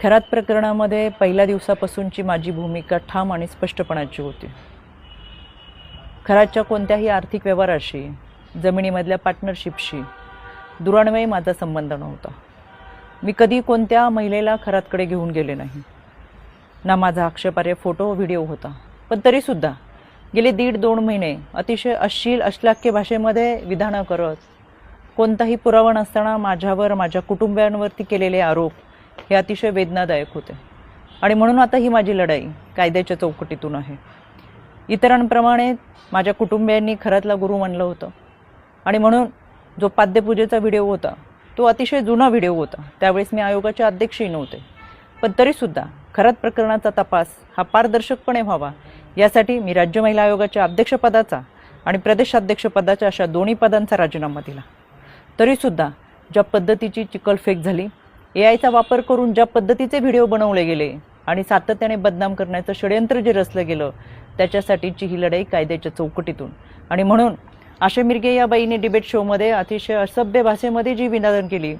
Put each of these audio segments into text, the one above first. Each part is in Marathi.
खरात प्रकरणामध्ये पहिल्या दिवसापासूनची माझी भूमिका ठाम आणि स्पष्टपणाची होती। खरातच्या कोणत्याही आर्थिक व्यवहाराशी, जमिनीमधल्या पार्टनरशिपशी दुरान्वयी माझा संबंध नव्हता। मी कधी कोणत्या महिलेला खरातकडे घेऊन गेले नाही, ना माझा आक्षेपार्ह फोटो व्हिडिओ होता। पण तरीसुद्धा गेले 1.5-2 महिने अतिशय अश्लील अश्लाघ्य भाषेमध्ये विधानं करत, कोणताही पुरावा नसताना माझ्यावर माझ्या कुटुंबियांवरती केलेले आरोप हे अतिशय वेदनादायक होते। आणि म्हणून आता ही माझी लढाई कायद्याच्या चौकटीतून आहे। इतरांप्रमाणे माझ्या कुटुंबियांनी खरातला गुरु मानलं होतं आणि म्हणून जो पाद्यपूजेचा व्हिडिओ होता तो अतिशय जुना व्हिडिओ होता। त्यावेळेस मी आयोगाचे अध्यक्षही नव्हते, पण तरीसुद्धा खरात प्रकरणाचा तपास हा पारदर्शकपणे व्हावा यासाठी मी राज्य महिला आयोगाच्या अध्यक्षपदाचा आणि प्रदेशाध्यक्षपदाच्या अशा दोन्ही पदांचा राजीनामा दिला। तरीसुद्धा ज्या पद्धतीची चिखलफेक झाली, एआयचा वापर करून ज्या पद्धतीचे व्हिडिओ बनवले गेले आणि सातत्याने बदनाम करण्याचं षडयंत्र जे रचलं गेलं, त्याच्यासाठीची ही लढाई कायद्याच्या चौकटीतून। आणि म्हणून आशा मिरगे या बाईने डिबेट शोमध्ये अतिशय असभ्य भाषेमध्ये जी विधानं केली,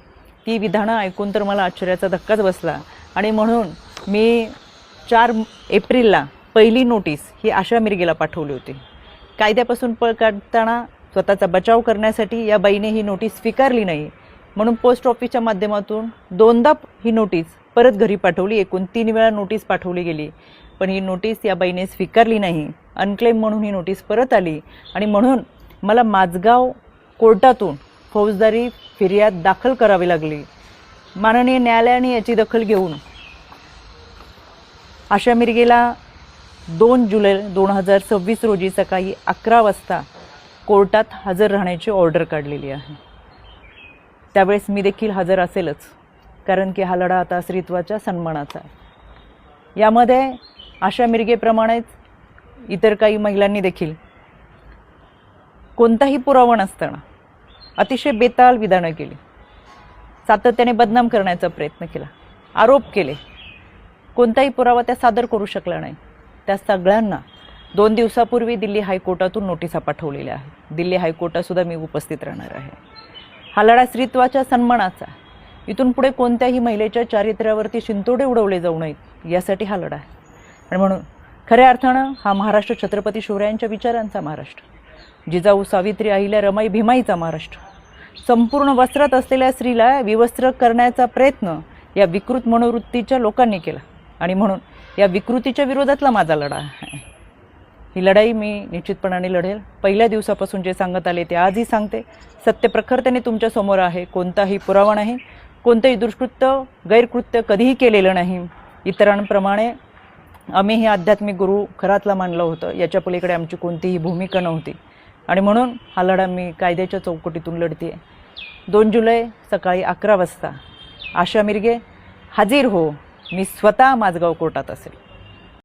ती विधानं ऐकून तर मला आश्चर्याचा धक्काच बसला। आणि म्हणून मी 4 एप्रिलला पहिली नोटीस ही आशा मिरगेला पाठवली होती। कायद्यापासून पळ काढताना स्वतःचा बचाव करण्यासाठी या बाईने ही नोटीस स्वीकारली नाही, म्हणून पोस्ट ऑफिसच्या माध्यमातून 2दा ही नोटीस परत घरी पाठवली। एकूण 3 वेळा नोटीस पाठवली गेली, पण ही नोटीस या बाईने स्वीकारली नाही। अनक्लेम म्हणून ही नोटीस परत आली आणि म्हणून मला माझगाव कोर्टातून फौजदारी फिर्याद दाखल करावी लागली। माननीय न्यायालयाने याची दखल घेऊन आशा मिरगेला 2 जुलै 2026 रोजी सकाळी 11 वाजता कोर्टात हजर राहण्याची ऑर्डर काढलेली आहे। त्यावेळेस मी देखील हजर असेलच, कारण की हा लढा आता स्त्रीत्वाच्या सन्मानाचा आहे। यामध्ये आशा मिरगेप्रमाणेच इतर काही महिलांनी देखील कोणताही पुरावा नसताना अतिशय बेताल विधानं केली, सातत्याने बदनाम करण्याचा प्रयत्न केला, आरोप केले। कोणताही पुरावा त्या सादर करू शकला नाही। त्या सगळ्यांना 2 दिवसापूर्वी दिल्ली हायकोर्टातून नोटिसा पाठवलेल्या आहेत। दिल्ली हायकोर्टातसुद्धा मी उपस्थित राहणार आहे। हा लढा स्त्रीत्वाच्या सन्मानाचा, इथून पुढे कोणत्याही महिलेच्या चारित्र्यावरती शिंतोडे उडवले जाऊ नयेत यासाठी हा लढा आहे। आणि म्हणून खऱ्या अर्थानं हा महाराष्ट्र छत्रपती शिवरायांच्या विचारांचा महाराष्ट्र, जिजाऊ सावित्री अहिल्या रमाई भीमाईचा महाराष्ट्र। संपूर्ण वस्त्रात असलेल्या स्त्रीला विवस्त्र करण्याचा प्रयत्न या विकृत मनोवृत्तीच्या लोकांनी केला आणि म्हणून या विकृतीच्या विरोधातला माझा लढा आहे। ही लढाई मी निश्चितपणाने लढेल। पहिल्या दिवसापासून जे सांगत आले ते आजही सांगते। सत्य प्रखरतेने तुमच्या समोर आहे। कोणताही पुरावा नाही, कोणतेही दुष्कृत्य गैरकृत्य कधीही केलेलं नाही। इतरांप्रमाणे आम्ही हे आध्यात्मिक गुरु खरातला मानलं होतं, याच्या पलीकडे आमची कोणतीही भूमिका नव्हती। आणि म्हणून हा लढा मी कायद्याच्या चौकटीतून लढते। 2 जुलै सकाळी 11 वाजता आशा मिरगे हाजीर हो, मी स्वतः माझगाव कोर्टात असेल।